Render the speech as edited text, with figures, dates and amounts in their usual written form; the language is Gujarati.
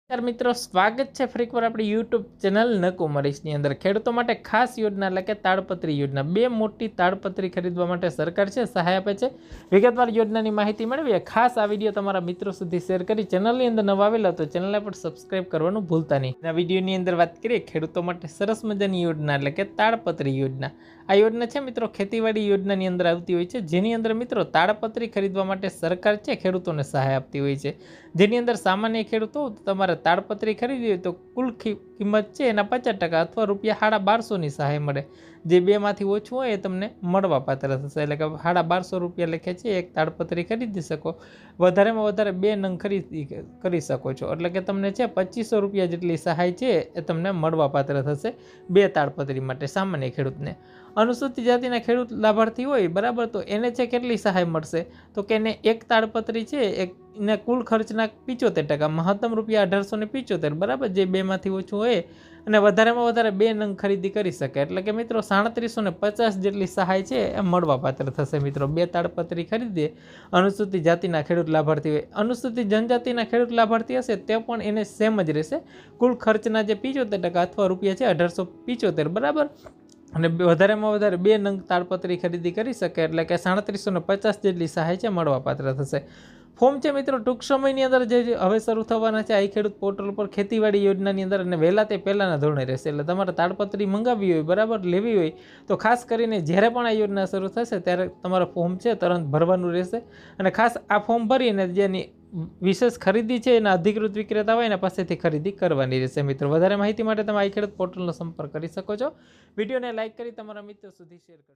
નમસ્કાર મિત્રો, સ્વાગત છે ફરી એકવાર આપણી યુટ્યુબ ચેનલ નકુમરીશની અંદર ખેડૂતો માટે ખાસ યોજના એટલે કે તાડપત્રી યોજના. બે મોટી તાડપત્રી ખરીદવા માટે સરકાર છે સહાય આપે છે. વિગતવાર યોજનાની માહિતી મેળવીએ. ખાસ આ વિડીયો તમારા મિત્રો સુધી શેર કરી ચેનલની અંદર નવા આવેલા તો ચેનલને પણ સબસ્ક્રાઇબ કરવાનું ભૂલતા નહીં. આ વિડીયોની અંદર વાત કરીએ ખેડૂતો માટે સરસ મજાની યોજના એટલે કે તાડપત્રી યોજના. આ યોજના છે મિત્રો ખેતીવાડી યોજનાની અંદર આવતી હોય છે, જેની અંદર મિત્રો તાડપત્રી ખરીદવા માટે સરકાર છે ખેડૂતોને સહાય આપતી હોય છે. જેની અંદર સામાન્ય ખેડૂતો તમારે તાડપત્રી ખરીદી હોય તો કુલ કિંમત છે એના 50% અથવા ₹1250ની સહાય મળે. જે બેમાંથી ઓછું હોય એ તમને મળવા પાત્ર થશે. એટલે કે ₹1250 લેખે છે એક તાડપત્રી ખરીદી શકો. વધારેમાં વધારે 2 નંગ ખરીદી કરી શકો છો. એટલે કે તમને છે ₹2500 જેટલી સહાય છે એ તમને મળવા પાત્ર થશે 2 તાડપત્રી માટે સામાન્ય ખેડૂતને. અનુસૂચિત જાતિના ખેડૂત લાભાર્થી હોય બરાબર, તો એને છે કેટલી સહાય મળશે તો કે એને એક તાડપત્રી છે એને કુલ ખર્ચના 75%, મહત્તમ ₹1875 બરાબર, જે બેમાંથી ઓછું હોય અને વધારેમાં વધારે 2 નંગ ખરીદી કરી શકે. એટલે કે મિત્રો 3750 જેટલી સહાય છે એ મળવા પાત્ર થશે. મિત્રો 2 તાડપત્રી ખરીદીએ અનુસૂચિત જાતિના ખેડૂત લાભાર્થી હોય. અનુસૂચિત જનજાતિના ખેડૂત લાભાર્થી હશે તે પણ એને સેમ જ રહેશે. કુલ ખર્ચના જે 75% અથવા રૂપિયા છે 1875 બરાબર, અને વધારેમાં વધારે 2 નંગ તાડપત્રી ખરીદી કરી શકે. એટલે કે 3750 જેટલી સહાય છે મળવા પાત્ર થશે. ફોર્મ છે મિત્રો ટૂંક સમયની અંદર જે હવે શરૂ થવાના છે આ ખેડૂત પોર્ટલ પર ખેતીવાડી યોજનાની અંદર, અને વહેલા તે પહેલાંના ધોરણે રહેશે. એટલે તમારે તાડપત્રી મંગાવવી હોય બરાબર, લેવી હોય તો ખાસ કરીને જ્યારે પણ આ યોજના શરૂ થશે ત્યારે તમારું ફોર્મ છે તરત ભરવાનું રહેશે. અને ખાસ આ ફોર્મ ભરીને જેની વિશેષ ખરીદી છે એના અધિકૃત વિક્રેતા હોય એના પાસેથી ખરીદી કરવાની રહેશે. મિત્રો વધારે માહિતી માટે તમે આ ખેડૂત પોર્ટલનો સંપર્ક કરી શકો છો. વિડીયોને લાઇક કરી તમારા મિત્રો સુધી શેર કરજો.